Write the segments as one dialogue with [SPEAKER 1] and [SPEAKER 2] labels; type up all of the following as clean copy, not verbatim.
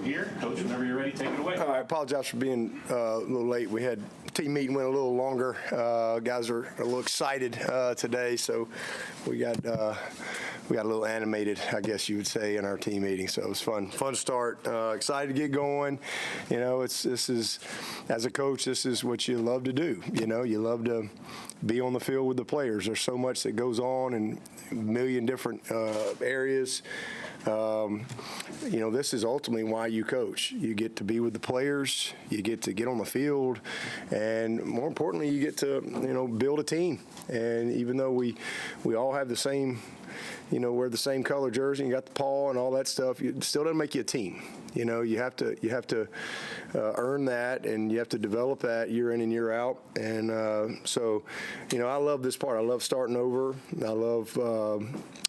[SPEAKER 1] here. Coach, whenever you're ready, take it away.
[SPEAKER 2] I apologize for being a little late. We had team meeting went a little longer. Guys are a little excited today, so we got a little animated, I guess you would say, in our team meeting. So it was fun to start. Excited to get going. You know, this is as a coach, this is what you love to do. You know, you love to be on the field with the players. There's so much that goes on in a million different areas. You know, this is ultimately why you coach. You get to be with the players, you get to get on the field, and more importantly, you get to, you know, build a team. And even though we all have the same, you know, wear the same color jersey, and you got the paw and all that stuff, it still doesn't make you a team. You know, you have to earn that, and you have to develop that year in and year out. And so, you know, I love this part. I love starting over. I love,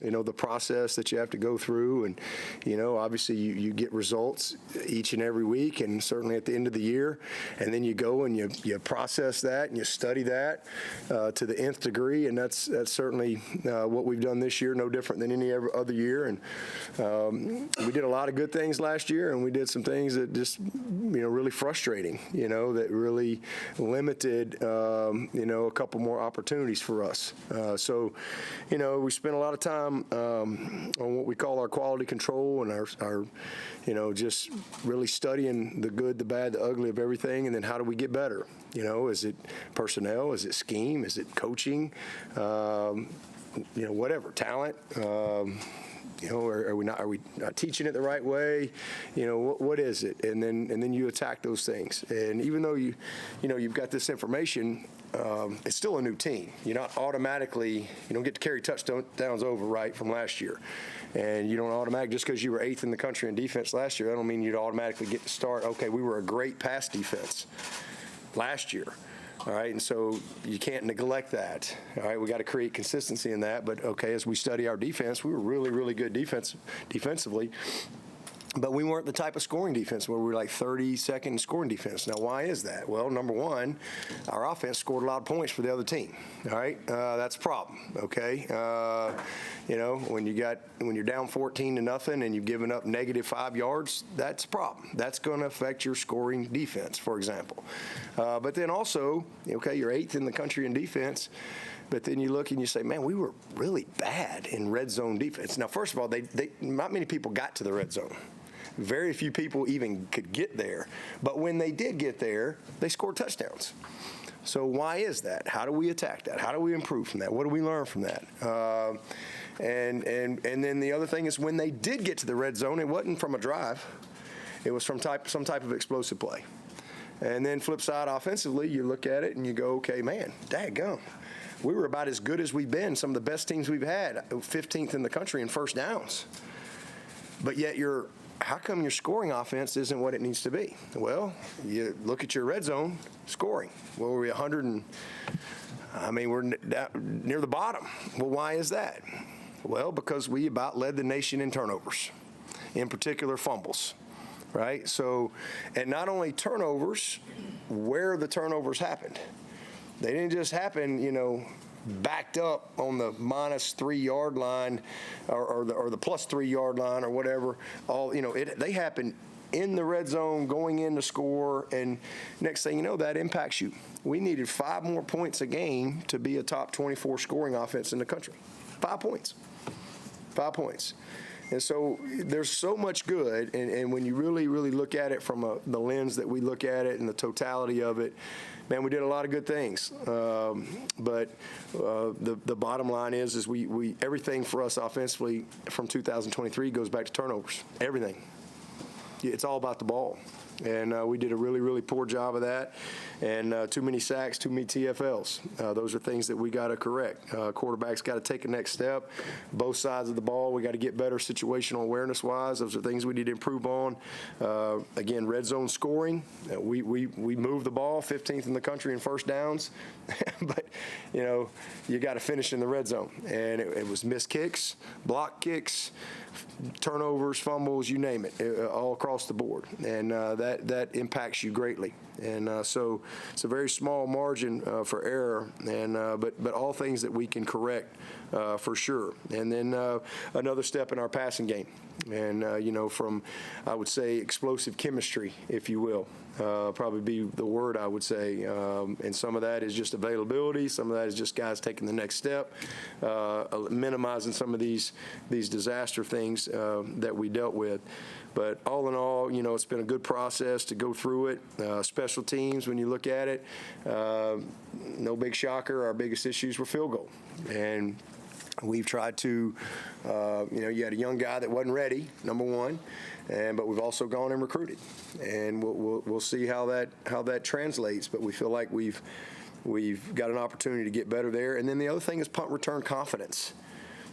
[SPEAKER 2] you know, the process that you have to go through. And, you know, obviously you get results each and every week, and certainly at the end of the year. And then you go and you process that and you study that to the nth degree. And that's certainly what we've done this year, no different than any other year. And we did a lot of good things last year, and we did some things that just, you know, really frustrating, you know, that really limited, you know, a couple more opportunities for us. So, you know, we spent a lot of time on what we call our quality control and our, you know, just really studying the good, the bad, the ugly of everything, and then how do we get better? You know, is it personnel? Is it scheme? Is it coaching? You know, whatever, talent. You know, are we not teaching it the right way? You know, what is it? And then you attack those things. And even though you know, you've got this information, it's still a new team. You're not automatically, you don't get to carry touchdowns over, right, from last year. And you don't automatically, just because you were 8th in the country in defense last year, I don't mean you'd automatically get to start, okay, we were a great pass defense last year. All right, and so you can't neglect that. All right, we got to create consistency in that. But, okay, as we study our defense, we were really, really good defensively. But we weren't the type of scoring defense where we were like 32nd in scoring defense. Now, why is that? Well, number one, our offense scored a lot of points for the other team. All right, that's a problem. Okay, you know, when you're down 14-0 and you've given up -5 yards, that's a problem. That's going to affect your scoring defense, for example. But then also, okay, you're 8th in the country in defense. But then you look and you say, man, we were really bad in red zone defense. Now, first of all, not many people got to the red zone. Very few people even could get there. But when they did get there, they scored touchdowns. So why is that? How do we attack that? How do we improve from that? What do we learn from that? And then the other thing is, when they did get to the red zone, it wasn't from a drive. It was from some type of explosive play. And then flip side offensively, you look at it and you go, okay, man, daggone. We were about as good as we've been, some of the best teams we've had, 15th in the country in first downs. But yet how come your scoring offense isn't what it needs to be? Well, you look at your red zone scoring. Well, we're 100 and, I mean, we're near the bottom. Well, why is that? Well, because we about led the nation in turnovers, in particular fumbles, right? So, and not only turnovers, where the turnovers happened. They didn't just happen, you know, backed up on the -3 yard line or the +3 yard line or whatever. All, you know, they happen in the red zone going in to score, and next thing you know, that impacts you. We needed 5 more points a game to be a top 24 scoring offense in the country. 5 points. 5 points. And so there's so much good, and when you really, really look at it from the lens that we look at it and the totality of it, man, we did a lot of good things. But the bottom line is we everything for us offensively from 2023 goes back to turnovers. Everything. It's all about the ball. And we did a really, really poor job of that. And too many sacks, too many TFLs. Those are things that we got to correct. Quarterback's got to take a next step. Both sides of the ball, we got to get better situational awareness-wise. Those are things we need to improve on. Again, red zone scoring. We moved the ball, 15th in the country in first downs. But, you know, you got to finish in the red zone. And it was missed kicks, block kicks, turnovers, fumbles, you name it, all across the board. And that impacts you greatly. And so it's a very small margin for error, and but all things that we can correct for sure. And then another step in our passing game. And, from, I would say, explosive chemistry, if you will. Probably be the word I would say. And some of that is just availability. Some of that is just guys taking the next step, minimizing some of these disaster things that we dealt with. But all in all, it's been a good process to go through it. Special teams, when you look at it, no big shocker. Our biggest issues were field goal. And we've tried to, you had a young guy that wasn't ready, number one, but we've also gone and recruited, and we'll see how that translates. But we feel like we've got an opportunity to get better there. And then the other thing is punt return confidence.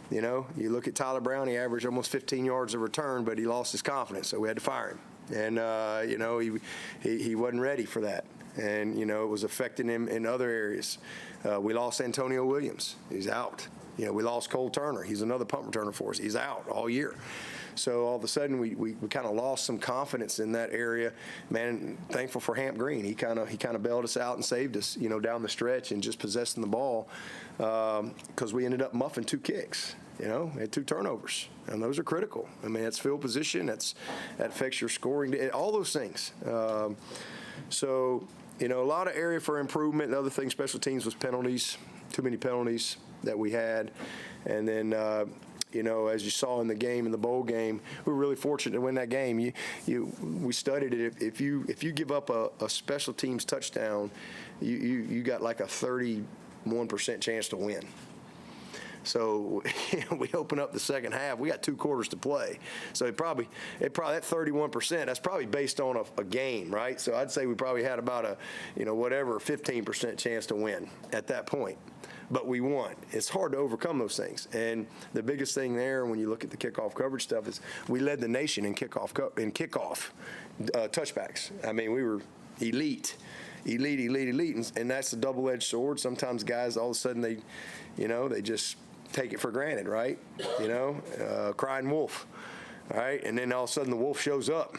[SPEAKER 2] You look at Tyler Brown; he averaged almost 15 yards of return, but he lost his confidence, so we had to fire him. And he wasn't ready for that, and it was affecting him in other areas. We lost Antonio Williams; he's out. We lost Cole Turner. He's another punt returner for us. He's out all year. So all of a sudden we kind of lost some confidence in that area. Man, thankful for Hamp Green. He kind of bailed us out and saved us, down the stretch and just possessing the ball, because we ended up muffing 2 kicks. We had 2 turnovers, and those are critical. I mean, that's field position. That affects your scoring. All those things. So a lot of area for improvement. The other thing, special teams, was penalties. Too many penalties that we had. And then, as you saw in the bowl game, we were really fortunate to win that game. We studied it. If you give up a special teams touchdown, you got like a 31% chance to win. So we open up the second half. We got 2 quarters to play. So it probably that 31%. That's probably based on a game, right? So I'd say we probably had about a 15% chance to win at that point. But we won. It's hard to overcome those things. And the biggest thing there, when you look at the kickoff coverage stuff, is we led the nation in kickoff touchbacks. I mean, we were elite, and that's a double-edged sword. Sometimes guys, all of a sudden, they just take it for granted, right? Crying wolf, all right? And then all of a sudden the wolf shows up,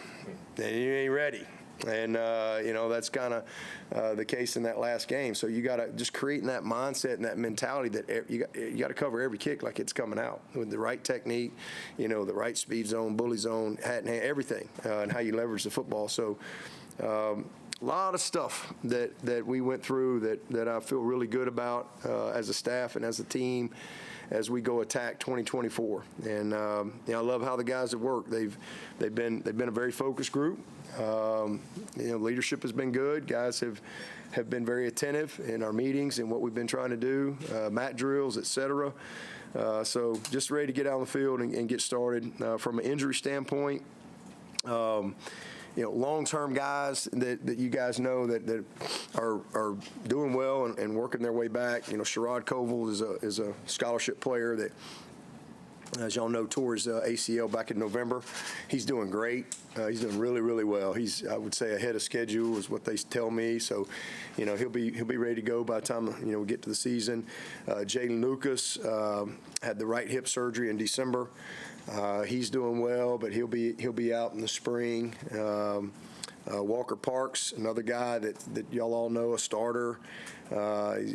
[SPEAKER 2] and you ain't ready. And, that's kind of the case in that last game. So you got to just create that mindset and that mentality that you got to cover every kick like it's coming out with the right technique, the right speed zone, bully zone, hat and hand, everything, and how you leverage the football. So a lot of stuff that we went through that I feel really good about as a staff and as a team as we go attack 2024. And I love how the guys have worked. They've been a very focused group. Leadership has been good. Guys have been very attentive in our meetings and what we've been trying to do, mat drills, et cetera. So just ready to get out on the field and get started. From an injury standpoint, long-term guys that you guys know that are doing well and working their way back. Sherrod Koval is a scholarship player that, as y'all know, tore his ACL back in November. He's doing great. He's doing really, really well. He's, I would say, ahead of schedule is what they tell me. So, he'll be ready to go by the time we get to the season. Jalen Lucas had the right hip surgery in December. He's doing well, but he'll be out in the spring. Walker Parks, another guy that y'all all know, a starter.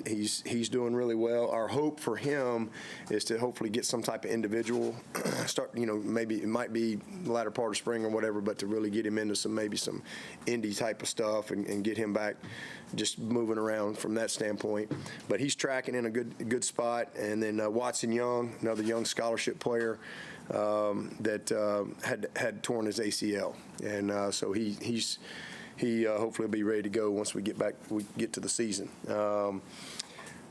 [SPEAKER 2] He's doing really well. Our hope for him is to hopefully get some type of individual start. Maybe it might be the latter part of spring or whatever, but to really get him into some indie type of stuff and get him back, just moving around from that standpoint. But he's tracking in a good spot. And then Watson Young, another young scholarship player. That had torn his ACL, and so he hopefully will be ready to go once we get to the season. Other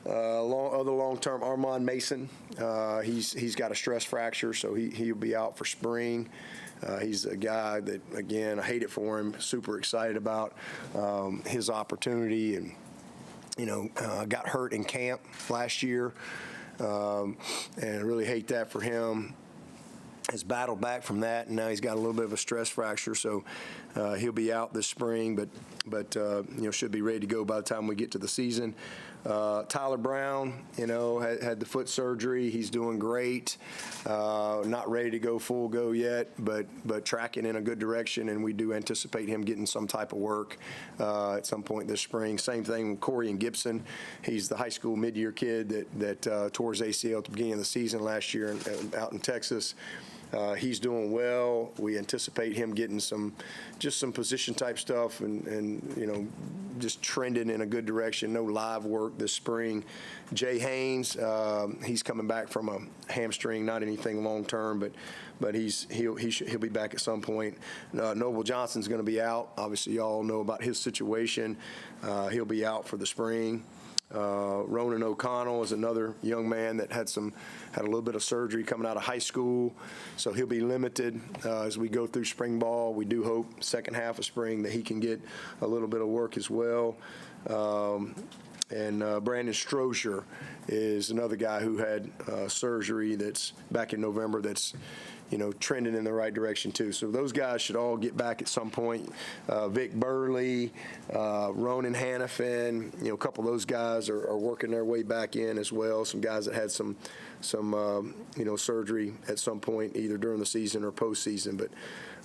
[SPEAKER 2] long-term, Armand Mason, he's got a stress fracture, so he'll be out for spring. He's a guy that, again, I hate it for him. Super excited about his opportunity, and got hurt in camp last year, and I really hate that for him. Has battled back from that, and now he's got a little bit of a stress fracture, so he'll be out this spring, but should be ready to go by the time we get to the season. Tyler Brown, had the foot surgery. He's doing great. Not ready to go full go yet, but tracking in a good direction, and we do anticipate him getting some type of work at some point this spring. Same thing with Corey and Gibson. He's the high school mid-year kid that tore his ACL at the beginning of the season last year out in Texas. He's doing well. We anticipate him getting some position type stuff and just trending in a good direction. No live work this spring. Jay Haynes, he's coming back from a hamstring, not anything long term, but he'll be back at some point. Noble Johnson's going to be out. Obviously, y'all know about his situation. He'll be out for the spring. Ronan O'Connell is another young man that had a little bit of surgery coming out of high school, so he'll be limited as we go through spring ball. We do hope second half of spring that he can get a little bit of work as well. And Brandon Strozier is another guy who had surgery that's back in November that's trending in the right direction too. So those guys should all get back at some point. Vic Burley, Ronan Hannafin, a couple of those guys are working their way back in as well. Some guys that had some surgery at some point, either during the season or postseason. But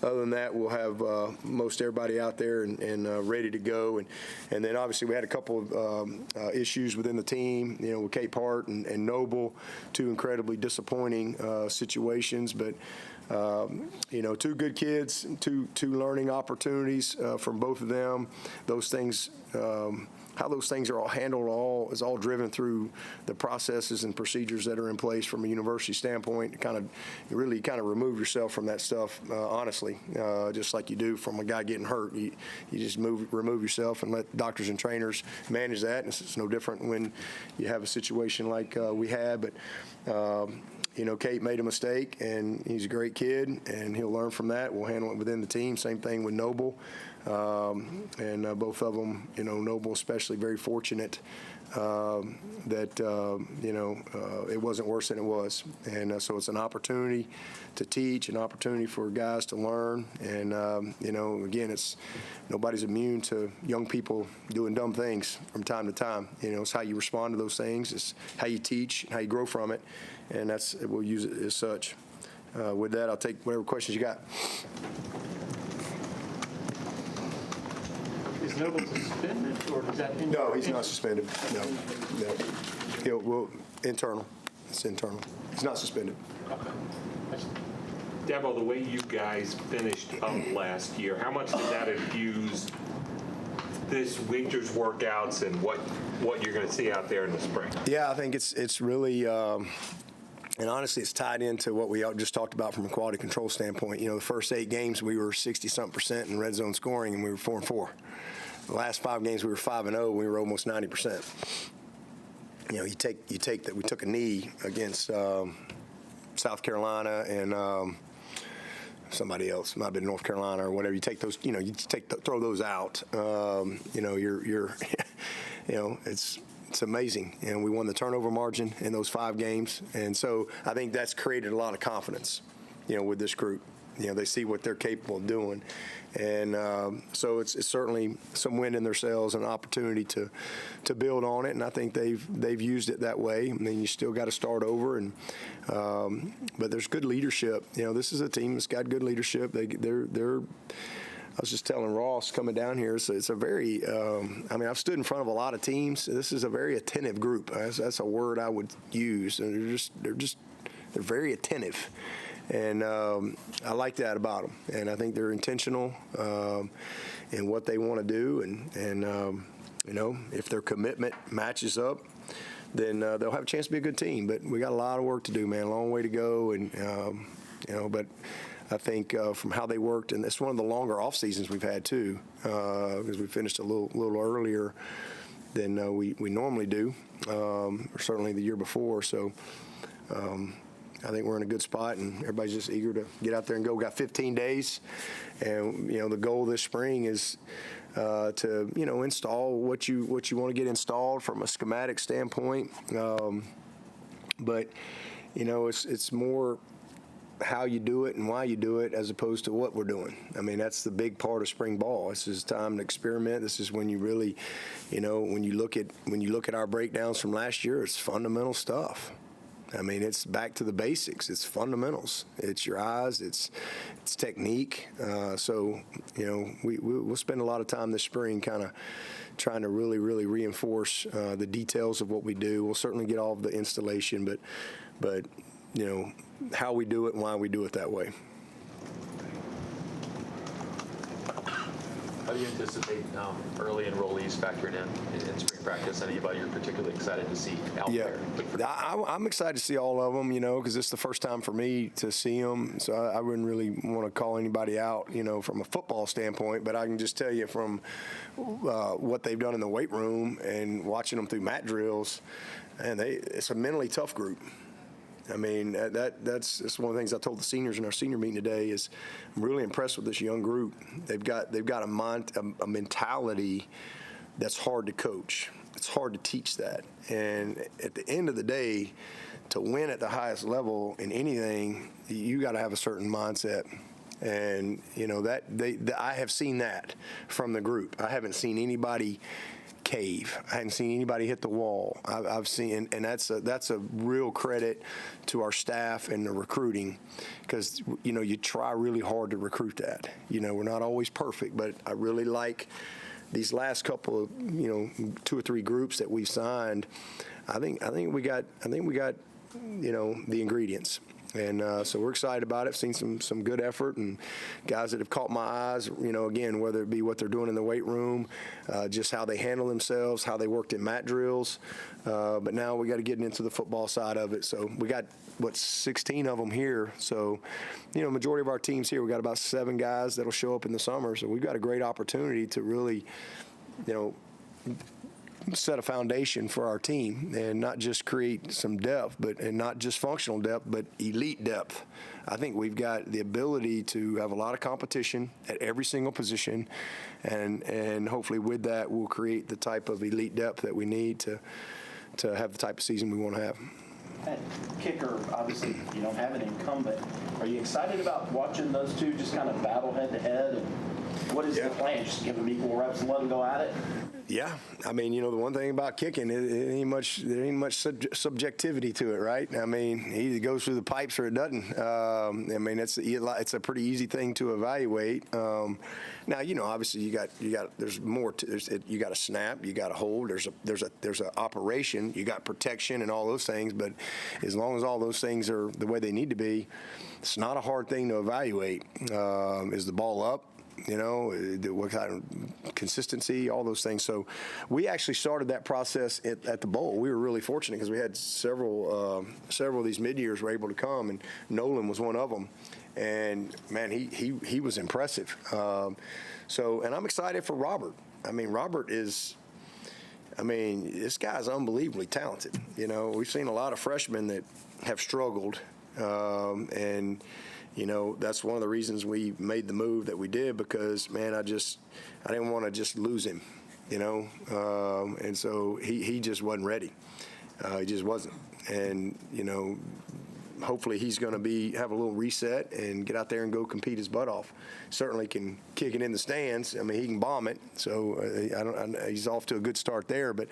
[SPEAKER 2] other than that, we'll have most everybody out there and ready to go. And then obviously we had a couple of issues within the team, with Cape Hart and Noble, two incredibly disappointing situations. But two good kids, two learning opportunities from both of them. Those things. How those things are all handled is all driven through the processes and procedures that are in place from a university standpoint. You really remove yourself from that stuff, honestly, just like you do from a guy getting hurt. You just remove yourself and let doctors and trainers manage that. And it's no different when you have a situation like we had. But Kate made a mistake, and he's a great kid, and he'll learn from that. We'll handle it within the team. Same thing with Noble. And both of them, Noble especially, very fortunate that, it wasn't worse than it was. And so it's an opportunity to teach, an opportunity for guys to learn. And, again, nobody's immune to young people doing dumb things from time to time. It's how you respond to those things. It's how you teach, how you grow from it. And we'll use it as such. With that, I'll take whatever questions you got.
[SPEAKER 3] Is Noble suspended, or is that internal?
[SPEAKER 2] No, he's not suspended. No. Internal. It's internal. He's not suspended.
[SPEAKER 3] Okay.
[SPEAKER 4] Dabo, the way you guys finished up last year, how much did that infuse this winter's workouts and what you're going to see out there in the spring?
[SPEAKER 2] Yeah, I think it's really, and honestly, it's tied into what we just talked about from a quality control standpoint. The first 8 games we were 60-something% in red zone scoring, and we were 4-4. The last 5 games we were 5-0. We were almost 90%. You take that. We took a knee against South Carolina and somebody else, might have been North Carolina or whatever. You take those. Throw those out. You're it's amazing. And we won the turnover margin in those 5 games, and so I think that's created a lot of confidence. With this group. They see what they're capable of doing. And so it's certainly some wind in their sails and an opportunity to build on it. And I think they've used it that way. I mean, you still got to start over. And but there's good leadership. This is a team that's got good leadership. They're I was just telling Ross coming down here, so it's a very, I've stood in front of a lot of teams. This is a very attentive group. That's a word I would use. They're very attentive. And I like that about them. And I think they're intentional in what they want to do. And if their commitment matches up, then they'll have a chance to be a good team. But we got a lot of work to do, man, a long way to go. And, but I think from how they worked, and it's one of the longer off seasons we've had, too, because we finished a little earlier than we normally do, or certainly the year before. So, I think we're in a good spot, and everybody's just eager to get out there and go. We got 15 days, and the goal this spring is to install what you want to get installed from a schematic standpoint. But it's more how you do it and why you do it as opposed to what we're doing. I mean, that's the big part of spring ball. This is time to experiment. This is when you really, when you look at our breakdowns from last year, it's fundamental stuff. I mean, it's back to the basics. It's fundamentals. It's your eyes. It's technique. So, we'll spend a lot of time this spring kind of trying to really, really reinforce the details of what we do. We'll certainly get all of the installation, but how we do it and why we do it that way.
[SPEAKER 5] How do you anticipate early enrollees factoring in spring practice? Anybody you're particularly excited to see out there?
[SPEAKER 2] I'm excited to see all of them, because it's the first time for me to see them. So I wouldn't really want to call anybody out, from a football standpoint. But I can just tell you from what they've done in the weight room and watching them through mat drills, and it's a mentally tough group. I mean, that's one of the things I told the seniors in our senior meeting today is I'm really impressed with this young group. They've got a mentality that's hard to coach. It's hard to teach that. And at the end of the day, to win at the highest level in anything, you got to have a certain mindset. And, I have seen that from the group. I haven't seen anybody cave. I hadn't seen anybody hit the wall. I've seen, and that's a real credit to our staff and the recruiting, because you try really hard to recruit that. We're not always perfect, but I really like these last couple of 2 or 3 groups that we've signed. I think we got the ingredients. And so we're excited about it. Seen some good effort and guys that have caught my eyes, again, whether it be what they're doing in the weight room, just how they handle themselves, how they worked in mat drills. But now we got to get into the football side of it. So we got, 16 of them here. So, majority of our teams here, we got about 7 guys that'll show up in the summer. So we've got a great opportunity to really, set a foundation for our team and not just create some depth, and not just functional depth, but elite depth. I think we've got the ability to have a lot of competition at every single position, and hopefully with that we'll create the type of elite depth that we need to have the type of season we want to have.
[SPEAKER 6] At kicker, obviously you don't have an incumbent. Are you excited about watching those two just kind of battle head to head? And what is the plan? Just give them equal reps and let them go at it?
[SPEAKER 2] Yeah, I mean, the one thing about kicking, there ain't much subjectivity to it, right? I mean, it either goes through the pipes or it doesn't. I mean, it's a pretty easy thing to evaluate. Now, obviously there's more to you got a snap, you got a hold, there's an operation, you got protection and all those things. But as long as all those things are the way they need to be, it's not a hard thing to evaluate. Is the ball up? What kind of consistency, all those things. So we actually started that process at the bowl. We were really fortunate because we had several of these mid-years were able to come, and Nolan was one of them. And man, he was impressive. And I'm excited for Robert. I mean, this guy's unbelievably talented. We've seen a lot of freshmen that have struggled, and that's one of the reasons we made the move that we did, because, man, I didn't want to just lose him, and so he just wasn't ready. He just wasn't. And, hopefully he's going to have a little reset and get out there and go compete his butt off. Certainly can kick it in the stands. I mean, he can bomb it. So he's off to a good start there. But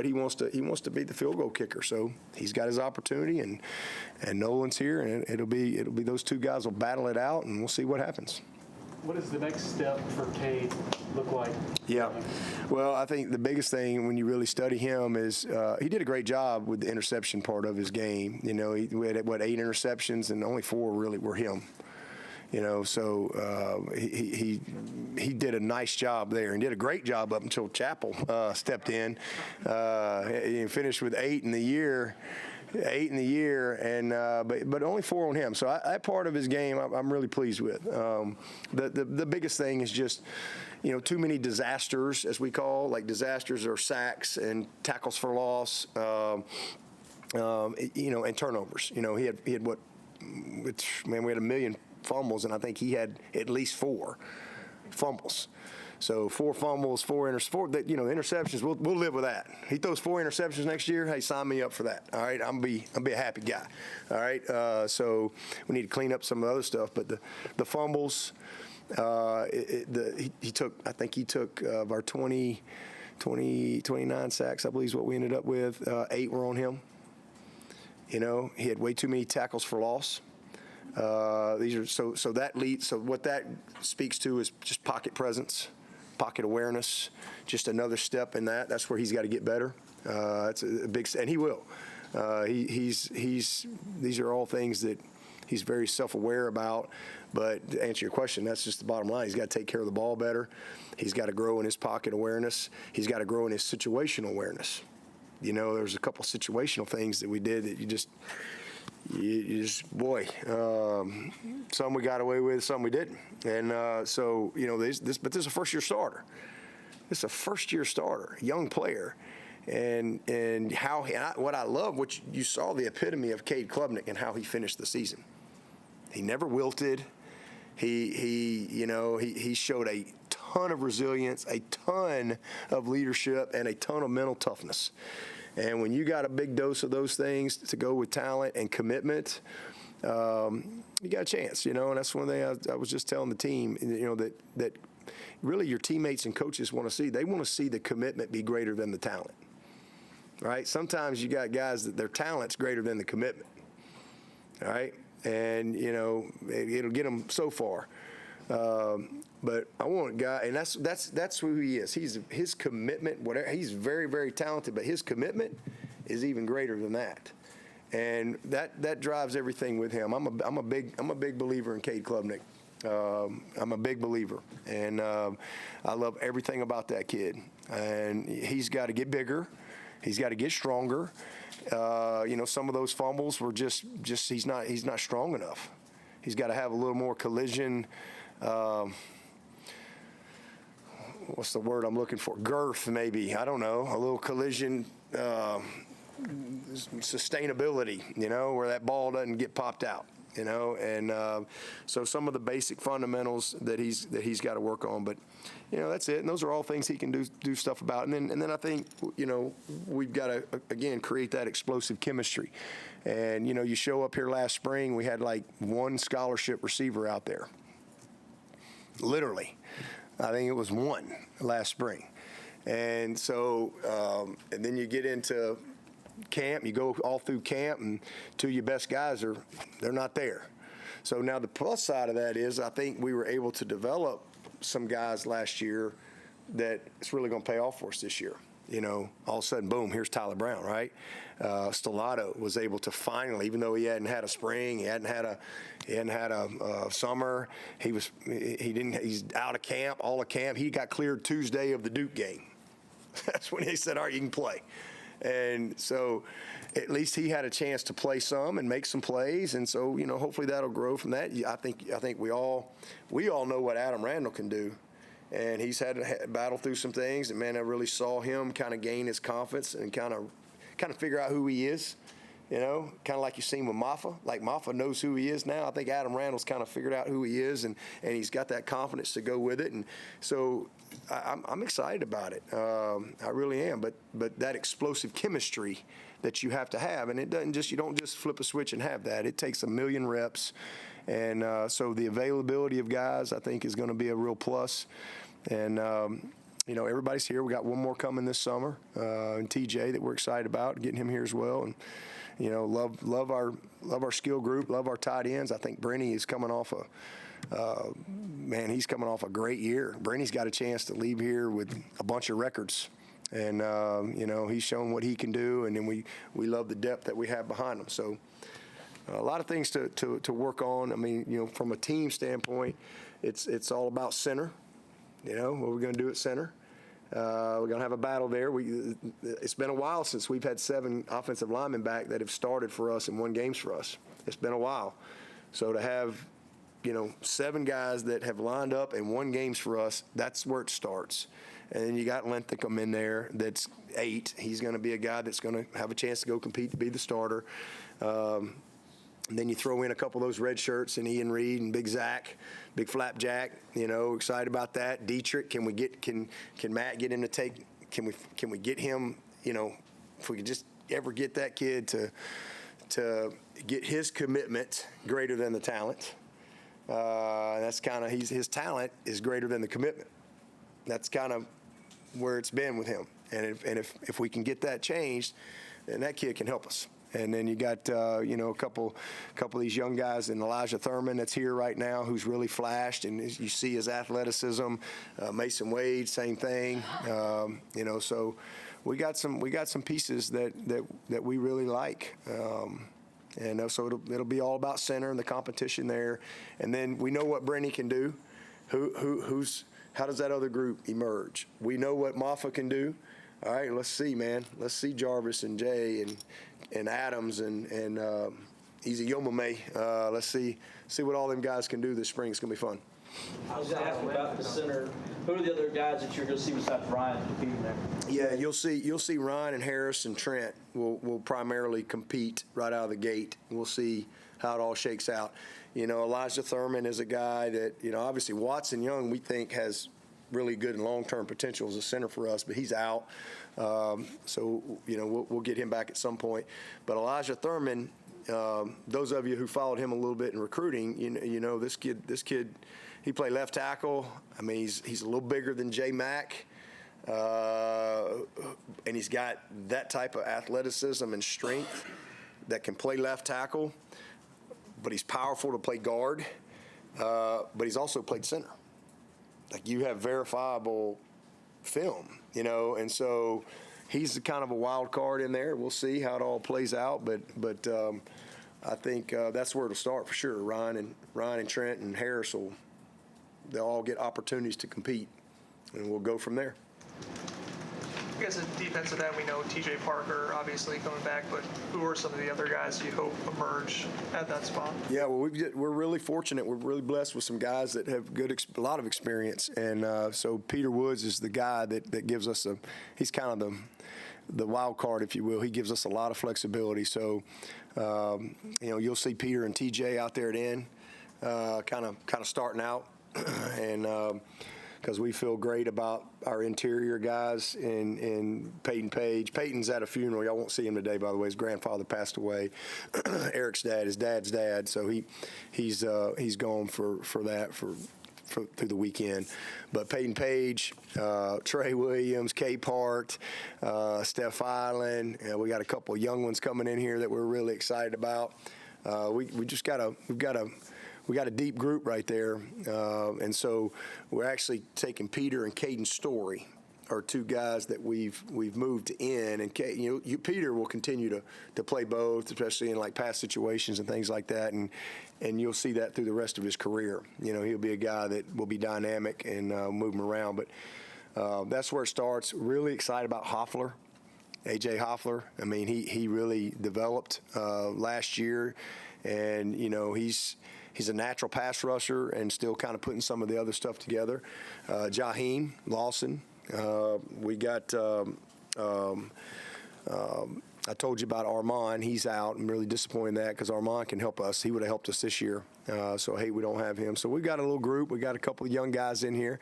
[SPEAKER 2] he wants to be the field goal kicker. So he's got his opportunity, and Nolan's here, and it'll be those two guys will battle it out, and we'll see what happens.
[SPEAKER 3] What does the next step for Cade look like?
[SPEAKER 2] Yeah. Well, I think the biggest thing when you really study him is he did a great job with the interception part of his game. We had 8 interceptions, and only 4 really were him. So he did a nice job there, and did a great job up until Chappell stepped in. He finished with 8 in the year. 8 in the year, and but only 4 on him. So that part of his game, I'm really pleased with. The biggest thing is just, too many disasters, as we call, like disasters or sacks and tackles for loss, and turnovers. He had what? We had 1 million fumbles, and I think he had at least 4 fumbles. So 4 fumbles, 4 interceptions. We'll live with that. He throws 4 interceptions next year. Hey, sign me up for that. All right, I'll be a happy guy. All right. So we need to clean up some of the other stuff. But the fumbles, he took of our 29 sacks, I believe is what we ended up with. 8 were on him. He had way too many tackles for loss. So what that speaks to is just pocket presence, pocket awareness, just another step in that. That's where he's got to get better. It's a big, and he will. These are all things that he's very self-aware about. But to answer your question, that's just the bottom line. He's got to take care of the ball better. He's got to grow in his pocket awareness. He's got to grow in his situational awareness. You know, there's a couple situational things that we did that you just boy, some we got away with, some we didn't. And so, you know, but this is a first-year starter. This is a first-year starter, young player. And what I love, what you saw the epitome of Cade Klubnik and how he finished the season. He never wilted. He showed a ton of resilience, a ton of leadership, and a ton of mental toughness. And when you got a big dose of those things to go with talent and commitment, you got a chance, you know. And that's one thing I was just telling the team, you know, that really your teammates and coaches want to see. They want to see the commitment be greater than the talent, right? Sometimes you got guys that their talent's greater than the commitment, all right? And, you know, it'll get them so far. But I want a guy, and that's who he is. His commitment, whatever. He's very, very talented, but his commitment is even greater than that, and that drives everything with him. I'm a big believer in Cade Klubnik. I'm a big believer, and I love everything about that kid. And he's got to get bigger. He's got to get stronger. You know, some of those fumbles were just he's not strong enough. He's got to have a little more collision. What's the word I'm looking for? Girth, maybe. I don't know. A little collision sustainability, you know, where that ball doesn't get popped out, you know. And so some of the basic fundamentals that he's got to work on. But, you know, that's it. And those are all things he can do stuff about. And then I think, you know, we've got to, again, create that explosive chemistry. And, you know, you show up here last spring, we had like one scholarship receiver out there. Literally. I think it was one last spring. And so, and then you get into camp, you go all through camp, and two of your best guys they're not there. So now the plus side of that is I think we were able to develop some guys last year that it's really going to pay off for us this year. You know, all of a sudden, boom, here's Tyler Brown, right? Stellato was able to finally, even though he hadn't had a spring, he hadn't had a summer, he's out of camp, all of camp. He got cleared Tuesday of the Duke game. That's when they said, all right, you can play. And so at least he had a chance to play some and make some plays. And so, you know, hopefully that'll grow from that. I think we all know what Adam Randall can do. And he's had to battle through some things. And, man, I really saw him kind of gain his confidence and kind of figure out who he is, you know, kind of like you've seen with Maffa. Like Maffa knows who he is now. I think Adam Randall's kind of figured out who he is, and he's got that confidence to go with it. And so I'm excited about it. I really am. But that explosive chemistry that you have to have, and you don't just flip a switch and have that. It takes a million reps. And so the availability of guys, I think, is going to be a real plus. And, you know, everybody's here. We got one more coming this summer, and TJ that we're excited about, getting him here as well. And, you know, love our skill group, love our tight ends. I think Brenny is coming off he's coming off a great year. Brenny's got a chance to leave here with a bunch of records. And, you know, he's shown what he can do. And then we love the depth that we have behind him. So, a lot of things to work on. I mean, you know, from a team standpoint, it's all about center. You know, what we're going to do at center. We're going to have a battle there. It's been a while since we've had 7 offensive linemen back that have started for us and won games for us. It's been a while. So to have, you know, 7 guys that have lined up and won games for us, that's where it starts. And then you got Linthicum in there that's 8. He's going to be a guy that's going to have a chance to go compete to be the starter. And then you throw in a couple of those red shirts and Ian Reed and Big Zach, Big Flapjack. You know, excited about that. Dietrich, can Matt get him to take? Can we get him? You know, if we could just ever get that kid to get his commitment greater than the talent. That's kind of his talent is greater than the commitment. That's kind of where it's been with him. And if we can get that changed, then that kid can help us. And then you got, you know, a couple of these young guys, and Elijah Thurman that's here right now, who's really flashed, and you see his athleticism. Mason Wade, same thing. You know, so we got some pieces that we really like. And so it'll be all about center and the competition there. And then we know what Brenny can do. How does that other group emerge? We know what Maffa can do. All right, let's see, man. Let's see Jarvis and Jay and Adams and Easy Yomame. Let's see what all them guys can do this spring. It's gonna be fun.
[SPEAKER 6] I was going to ask about the center. Who are the other guys that you're going to see besides Ryan competing there?
[SPEAKER 2] Yeah, you'll see Ryan and Harris and Trent will primarily compete right out of the gate. We'll see how it all shakes out. Elijah Thurman is a guy that, obviously Watson Young we think has really good and long-term potential as a center for us, but he's out. So we'll get him back at some point. But Elijah Thurman, those of you who followed him a little bit in recruiting, this kid. He played left tackle. I mean, he's a little bigger than J Mack, and he's got that type of athleticism and strength that can play left tackle. But he's powerful to play guard. But he's also played center. Like you have verifiable film, and so he's kind of a wild card in there. We'll see how it all plays out, but I think that's where it'll start for sure. Ryan and Trent and Harris they'll all get opportunities to compete, and we'll go from there.
[SPEAKER 7] I guess in defensive end, we know TJ Parker obviously coming back, but who are some of the other guys you hope emerge at that spot? Yeah,
[SPEAKER 2] well, we're really fortunate. We're really blessed with some guys that have a lot of experience, and so Peter Woods is the guy that gives us he's kind of the wild card, if you will. He gives us a lot of flexibility. So, you'll see Peter and TJ out there at end, kind of starting out. And because we feel great about our interior guys in Peyton Page. Peyton's at a funeral. Y'all won't see him today, by the way. His grandfather passed away. Eric's dad, his dad's dad. So he's gone for that for through the weekend. But Peyton Page, Trey Williams, K Part, Steph Island. We got a couple of young ones coming in here that we're really excited about. We got a deep group right there, and so we're actually taking Peter and Caden Story, are two guys that we've moved in, and Peter will continue to play both, especially in like pass situations and things like that, and you'll see that through the rest of his career. He'll be a guy that will be dynamic and move him around, but that's where it starts. Really excited about Hoffler. AJ Hoffler. I mean, he really developed last year, and he's a natural pass rusher and still kind of putting some of the other stuff together. Jaheim Lawson. We got I told you about Armand. He's out. I'm really disappointed in that because Armand can help us. He would have helped us this year. So, hey, we don't have him. So we've got a little group. We got a couple of young guys in here.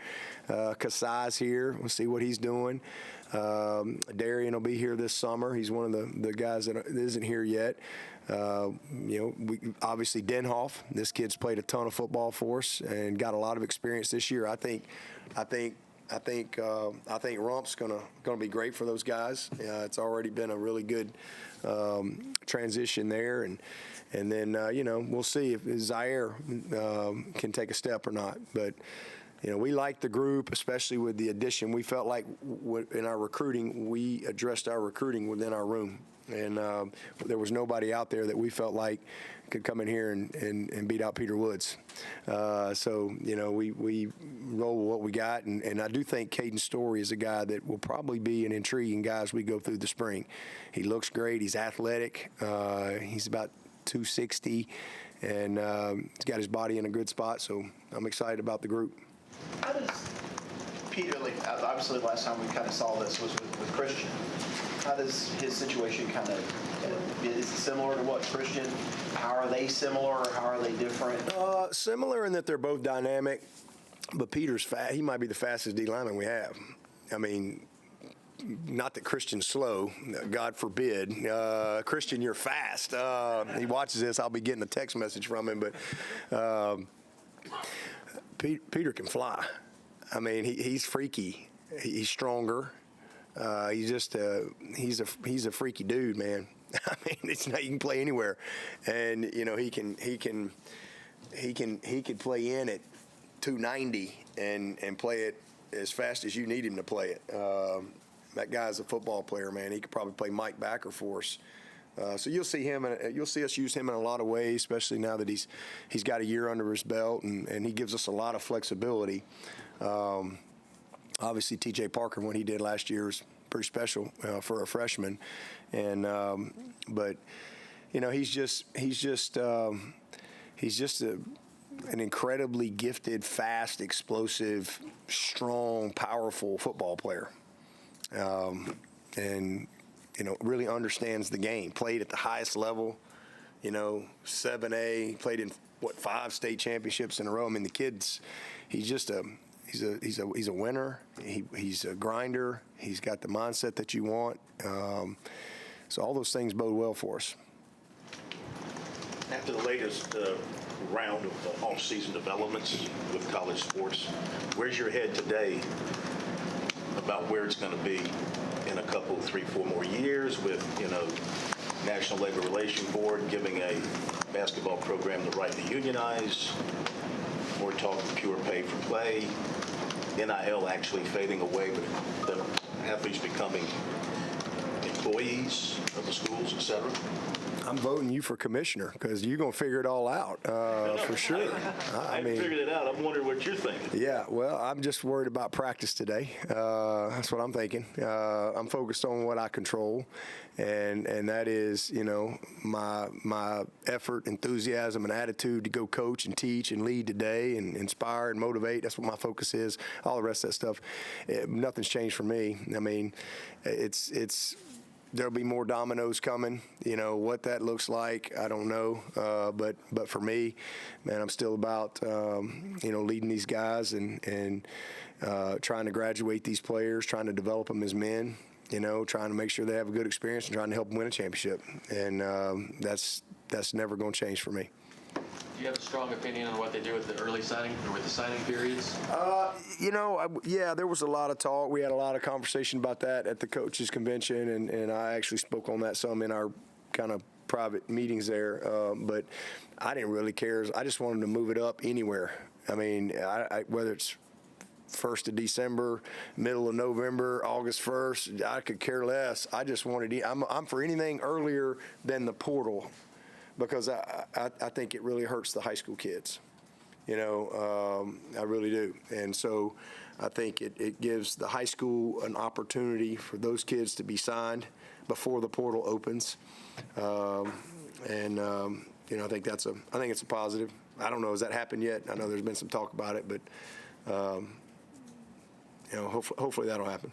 [SPEAKER 2] Kasai's here. We'll see what he's doing. Darian will be here this summer. He's one of the guys that isn't here yet. Obviously Denhoff. This kid's played a ton of football for us and got a lot of experience this year. I think Rump's gonna be great for those guys. It's already been a really good transition there, and then we'll see if Zaire can take a step or not. But we like the group, especially with the addition. We felt like in our recruiting, we addressed our recruiting within our room. And there was nobody out there that we felt like could come in here and beat out Peter Woods. So we roll with what we got. And I do think Caden Story is a guy that will probably be an intriguing guy as we go through the spring. He looks great. He's athletic. He's about 260. And he's got his body in a good spot. So I'm excited about the group.
[SPEAKER 6] How does Peter, obviously the last time we kind of saw this was with Christian. How does his situation kind of, is it similar to what Christian? How are they similar or how are they different?
[SPEAKER 2] Similar in that they're both dynamic, but Peter's fast. He might be the fastest D lineman we have. I mean, not that Christian's slow, God forbid. Christian, you're fast. He watches this. I'll be getting a text message from him, but Peter can fly. I mean, he's freaky. He's stronger. He's just he's a freaky dude, man. I mean, he can play anywhere, and he could play in at 290 and play it as fast as you need him to play it. That guy's a football player, man. He could probably play Mike Backer for us. So you'll see him, and you'll see us use him in a lot of ways, especially now that he's got a year under his belt, and he gives us a lot of flexibility. Obviously, T.J. Parker, what he did last year was pretty special for a freshman, and but he's just an incredibly gifted, fast, explosive, strong, powerful football player, and really understands the game. Played at the highest level, 7A. Played in 5 state championships in a row. I mean, the kid's he's a winner. He's a grinder. He's got the mindset that you want. So all those things bode well for us.
[SPEAKER 8] After the latest round of off-season developments with college sports, where's your head today about where it's going to be in a couple, 3, 4 more years with, National Labor Relations Board giving a basketball program the right to unionize, more talk of pure pay for play, NIL actually fading away with the athletes becoming employees of the schools, et cetera?
[SPEAKER 2] I'm voting you for commissioner because you're going to figure it all out for sure.
[SPEAKER 8] I haven't figured it out. I'm wondering what you're thinking.
[SPEAKER 2] Yeah, well, I'm just worried about practice today. That's what I'm thinking. I'm focused on what I control, and that is, my effort, enthusiasm, and attitude to go coach and teach and lead today and inspire and motivate. That's what my focus is. All the rest of that stuff, nothing's changed for me. I mean, it's. There'll be more dominoes coming. What that looks like, I don't know. But for me, man, I'm still about leading these guys and trying to graduate these players, trying to develop them as men. Trying to make sure they have a good experience and trying to help them win a championship. And that's never going to change for me.
[SPEAKER 5] Do you have a strong opinion on what they do with the early signing or with the signing periods?
[SPEAKER 2] Yeah, there was a lot of talk. We had a lot of conversation about that at the coaches convention, and I actually spoke on that some in our kind of private meetings there. But I didn't really care. I just wanted to move it up anywhere. I mean, whether it's 1st of December, middle of November, August 1st, I could care less. I just wanted I'm for anything earlier than the portal, because I think it really hurts the high school kids. I really do. And so I think it gives the high school an opportunity for those kids to be signed before the portal opens. I think it's a positive. I don't know, has that happened yet? I know there's been some talk about it, but hopefully that'll happen.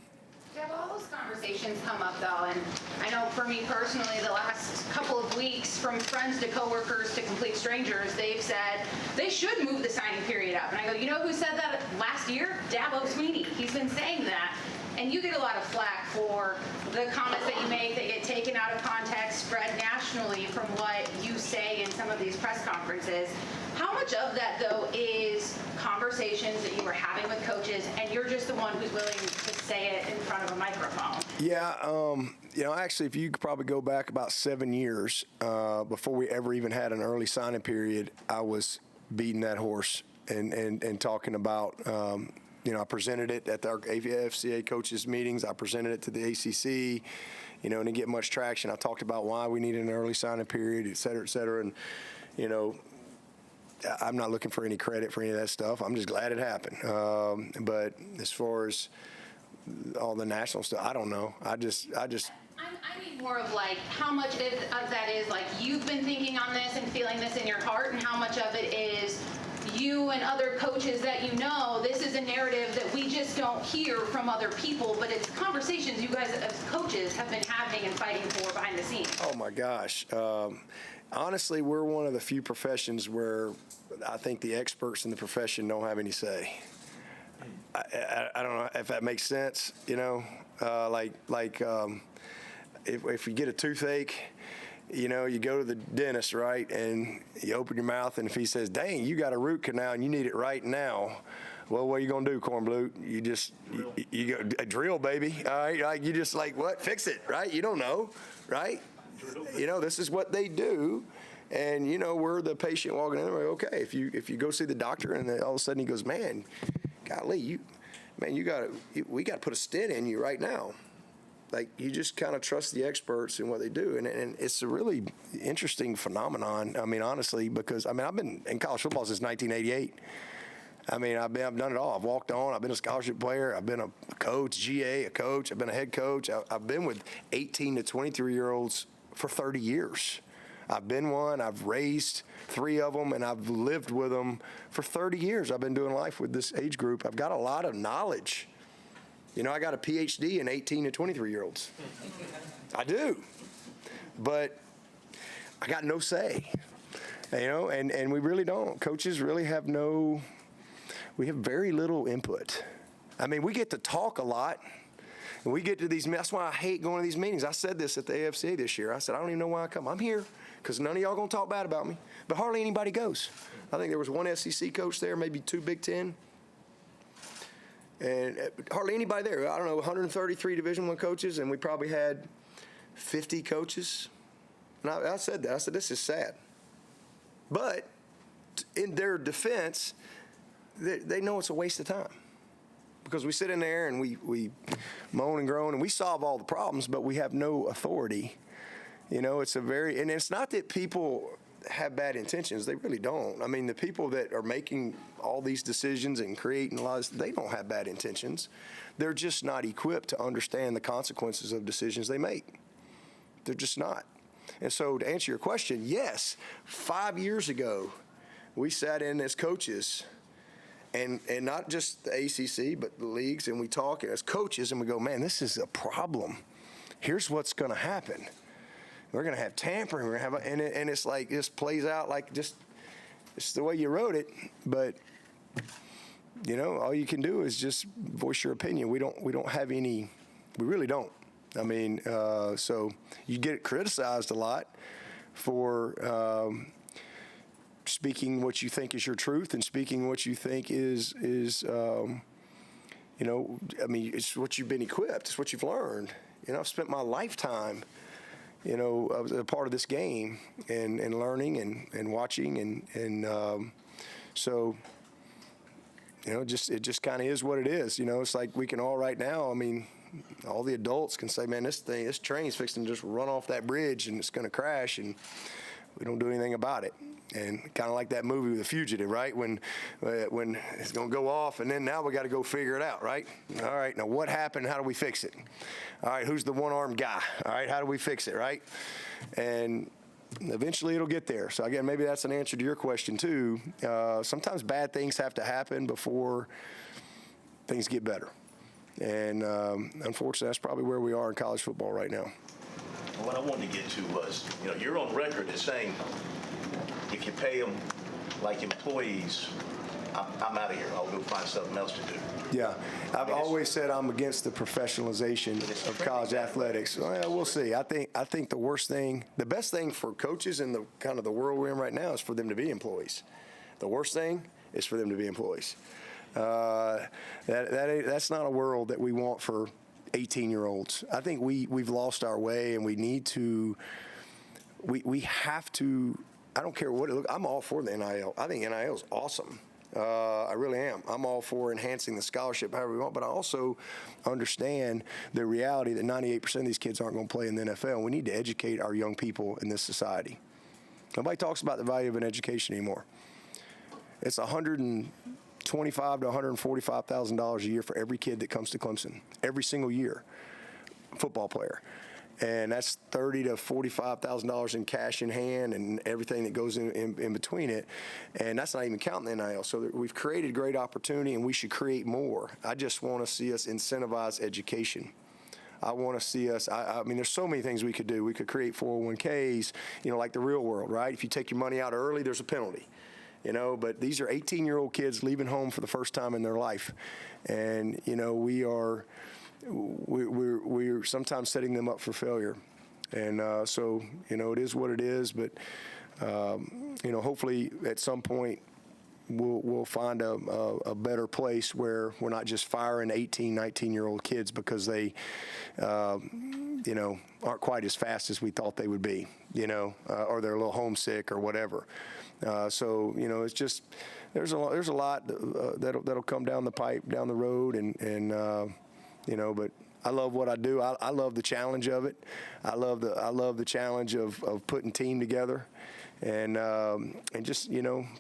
[SPEAKER 9] Yeah, all those conversations come up, though, and I know for me personally, the last couple of weeks, from friends to coworkers to complete strangers, they've said they should move the signing period up. And I go, who said that last year? Dabo Swinney. He's been saying that. And you get a lot of flack for the comments that you make. They get taken out of context, spread nationally from what you say in some of these press conferences. How much of that, though, is conversations that you were having with coaches, and you're just the one who's willing to say it in front of a microphone? Yeah,
[SPEAKER 2] actually, if you could probably go back about 7 years before we ever even had an early signing period, I was beating that horse and talking about, I presented it at our FCA coaches meetings. I presented it to the ACC, and didn't get much traction. I talked about why we needed an early signing period, et cetera, et cetera. And, I'm not looking for any credit for any of that stuff. I'm just glad it happened. But as far as all the national stuff, I don't know. I
[SPEAKER 9] mean more of how much of that is you've been thinking on this and feeling this in your heart, and how much of it is you and other coaches that this is a narrative that we just don't hear from other people, but it's conversations you guys as coaches have been having and fighting for behind the scenes.
[SPEAKER 2] Oh my gosh. Honestly, we're one of the few professions where I think the experts in the profession don't have any say. I don't know if that makes sense. If you get a toothache, you go to the dentist, right, and you open your mouth, and if he says, "Dang, you got a root canal and you need it right now," well, what are you gonna do, Cornblute? You go a drill, baby. All right, you just what? Fix it, right? You don't know, right? This is what they do, and we're the patient walking in there. Okay, if you go see the doctor, and then all of a sudden he goes, "Man, golly, we got to put a stent in you right now." like you just kind of trust the experts and what they do, and it's a really interesting phenomenon. I mean, honestly, because I've been in college football since 1988. I mean, I've done it all. I've walked on. I've been a scholarship player. I've been a coach, GA, a coach. I've been a head coach. I've been with 18 to 23-year-olds for 30 years. I've been one. I've raised 3 of them, and I've lived with them for 30 years. I've been doing life with this age group. I've got a lot of knowledge. You know, I got a PhD in 18 to 23-year-olds. I do. But I got no say, you know, and we really don't. Coaches really have we have very little input. I mean, we get to talk a lot, and we get to these, that's why I hate going to these meetings. I said this at the AFCA this year. I said, I don't even know why I come. I'm here because none of y'all going to talk bad about me, but hardly anybody goes. I think there was 1 SEC coach there, maybe 2 Big Ten, and hardly anybody there. I don't know, 133 Division I coaches, and we probably had 50 coaches. And I said that. I said, this is sad. But in their defense, they know it's a waste of time because we sit in there and we moan and groan and we solve all the problems, but we have no authority. You know, and it's not that people have bad intentions. They really don't. I mean, the people that are making all these decisions and creating laws, they don't have bad intentions. They're just not equipped to understand the consequences of decisions they make. They're just not. And so to answer your question, yes, 5 years ago, we sat in as coaches and not just the ACC, but the leagues, and we talk as coaches, and we go, man, this is a problem. Here's what's going to happen. We're going to have tampering. We're going to have, and it's like this plays out like just it's the way you wrote it. But you know, all you can do is just voice your opinion. We don't have any. We really don't. I mean, so you get criticized a lot for. Speaking what you think is your truth and speaking what you think is you know, I mean, it's what you've been equipped. It's what you've learned. You know, I've spent my lifetime, you know, I was a part of this game and learning and watching and so, you know, it just kind of is what it is. You know, it's like we can all right now, I mean, all the adults can say, man, this train's fixing to just run off that bridge and it's going to crash and we don't do anything about it. And kind of like that movie with The Fugitive, right? When it's going to go off, and then now we got to go figure it out, right? All right, now what happened? How do we fix it? All right, who's the one-armed guy? All right, how do we fix it, right? And eventually it'll get there. So again, maybe that's an answer to your question too. Sometimes bad things have to happen before things get better. And unfortunately, that's probably where we are in college football right now.
[SPEAKER 8] What I wanted to get to was, you know, you're on record as saying if you pay them like employees, I'm out of here. I'll go find something else to do.
[SPEAKER 2] Yeah, I've always said I'm against the professionalization of college athletics. Well, we'll see. I think the best thing for coaches in the kind of the world we're in right now is for them to be employees. The worst thing is for them to be employees. That's not a world that we want for 18-year-olds. I think we've lost our way, and we need to. We have to. I don't care what it looks. I'm all for the NIL. I think NIL is awesome. I really am. I'm all for enhancing the scholarship however we want, but I also understand the reality that 98% of these kids aren't going to play in the NFL. We need to educate our young people in this society. Nobody talks about the value of an education anymore. It's $125,000 to $145,000 a year for every kid that comes to Clemson, every single year, football player. And that's $30,000 to $45,000 in cash in hand and everything that goes in between it. And that's not even counting the NIL. So we've created great opportunity, and we should create more. I just want to see us incentivize education. I want to see us, I mean, there's so many things we could do. We could create 401ks, you know, like the real world, right? If you take your money out early, there's a penalty. You know, but these are 18-year-old kids leaving home for the first time in their life. And, you know, we're sometimes setting them up for failure. And so, you know, it is what it is. But, you know, hopefully at some point we'll find a better place where we're not just firing 18, 19-year-old kids because they, you know, aren't quite as fast as we thought they would be, you know, or they're a little homesick or whatever. So, you know, it's just there's a lot that'll come down the pipe, down the road, and you know, but I love what I do. I love the challenge of it. I love the challenge of putting team together, and just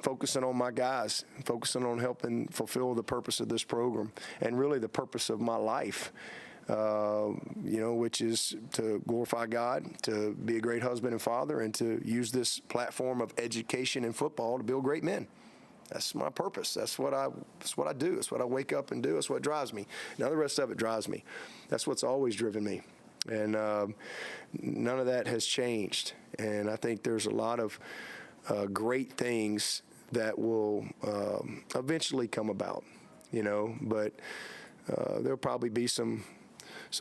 [SPEAKER 2] focusing on my guys, focusing on helping fulfill the purpose of this program, and really the purpose of my life. Which is to glorify God, to be a great husband and father, and to use this platform of education and football to build great men. That's my purpose. That's what I do. That's what I wake up and do. That's what drives me. Now the rest of it drives me. That's what's always driven me. And none of that has changed. And I think there's a lot of great things that will eventually come about, but there'll probably be some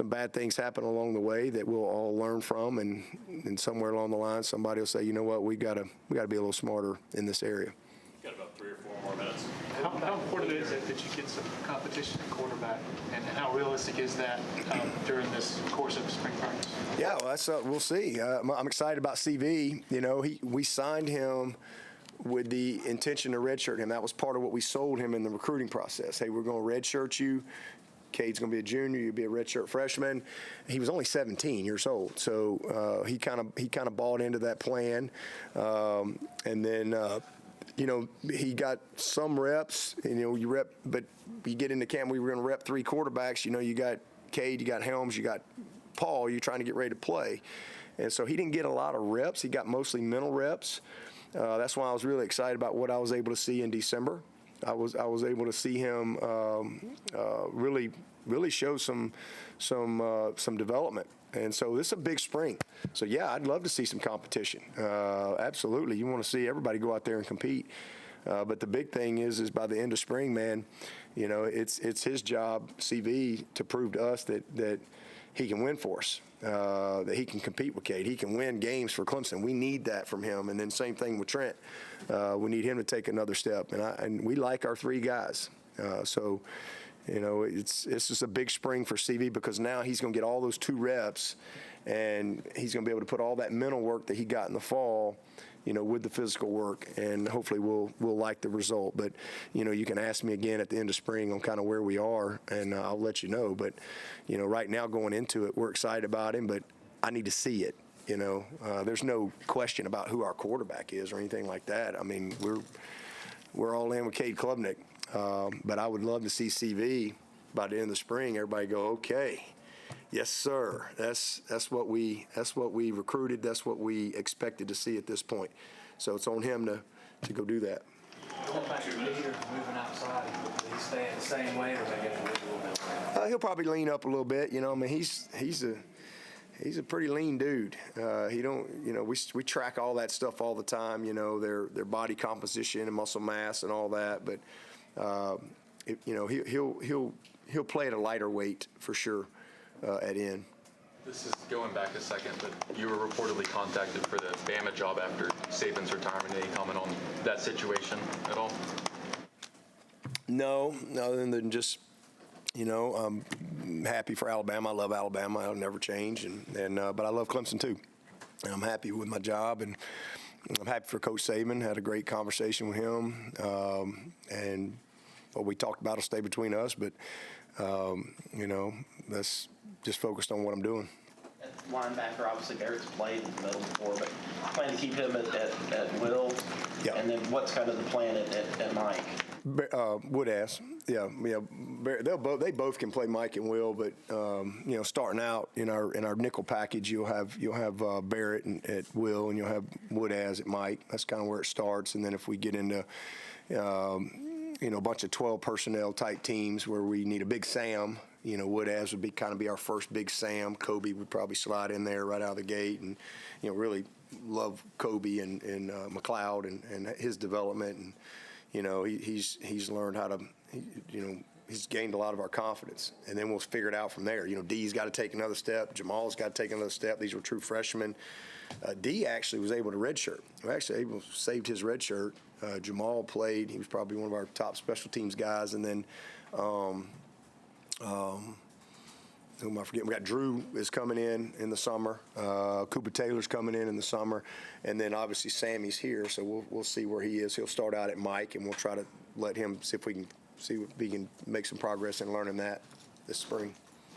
[SPEAKER 2] bad things happen along the way that we'll all learn from, and somewhere along the line, somebody will say, you know what, we got to be a little smarter in this area.
[SPEAKER 1] Got about 3 or 4 more minutes.
[SPEAKER 3] How important is it that you get some competition at quarterback, and how realistic is that during this course of spring practice? Yeah,
[SPEAKER 2] well, we'll see. I'm excited about CV. We signed him with the intention to redshirt him. That was part of what we sold him in the recruiting process. Hey, we're going to redshirt you. Cade's going to be a junior. You'll be a redshirt freshman. He was only 17 years old, so he kind of bought into that plan, and then. He got some reps, you rep, but you get into camp, we were going to rep 3 quarterbacks. You got Cade, you got Helms, you got Paul, you're trying to get ready to play. And so he didn't get a lot of reps. He got mostly mental reps. That's why I was really excited about what I was able to see in December. I was able to see him really show some development. And so this is a big spring. So, yeah, I'd love to see some competition. Absolutely. You want to see everybody go out there and compete. But the big thing is by the end of spring, man, it's his job, CV, to prove to us that he can win for us, that he can compete with Cade. He can win games for Clemson. We need that from him. And then same thing with Trent. We need him to take another step. And we like our 3 guys. It's just a big spring for CV, because now he's going to get all those 2 reps, and he's going to be able to put all that mental work that he got in the fall, with the physical work, and hopefully we'll like the result. But, you can ask me again at the end of spring on kind of where we are, and I'll let you know. But, right now going into it, we're excited about him, but I need to see it. There's no question about who our quarterback is or anything like that. I mean, we're all in with Cade Klubnik. But I would love to see CV by the end of the spring. Everybody go, okay, yes, sir. That's what we recruited. That's what we expected to see at this point. So it's on him to go do that.
[SPEAKER 3] Moving outside, will he stay the same way, or they get a little bit?
[SPEAKER 2] He'll probably lean up a little bit. He's a pretty lean dude. We track all that stuff all the time. Their body composition and muscle mass and all that, but. He'll play at a lighter weight for sure at end.
[SPEAKER 5] This is going back a second, but you were reportedly contacted for the Bama job after Saban's retirement. Any comment on that situation at all?
[SPEAKER 2] No, other than just, I'm happy for Alabama. I love Alabama. I'll never change, but I love Clemson too. And I'm happy with my job, and I'm happy for Coach Saban. Had a great conversation with him, and what we talked about will stay between us. But that's just focused on what I'm doing.
[SPEAKER 6] Linebacker, obviously Barrett's played in the middle before, but plan to keep him at will.
[SPEAKER 2] Yeah.
[SPEAKER 6] And then what's kind of the plan at Mike?
[SPEAKER 2] Wood-ass. Yeah. They both can play Mike and Will, but starting out in our nickel package, you'll have Barrett at Will, and you'll have Wood-ass at Mike. That's kind of where it starts. And then if we get into a bunch of 12 personnel type teams where we need a big Sam, Wood-ass would be our first big Sam. Kobe would probably slide in there right out of the gate, and really love Kobe and McLeod and his development, and he's learned how to he's gained a lot of our confidence, and then we'll figure it out from there. D's got to take another step. Jamal's got to take another step. These were true freshmen. D actually was able to redshirt. We actually saved his redshirt. Jamal played. He was probably one of our top special teams guys. And then, who am I forgetting? We got Drew is coming in the summer. Cooper Taylor's coming in the summer. And then obviously Sammy's here, so we'll see where he is. He'll start out at Mike, and we'll try to let him see if he can make some progress in learning that this spring.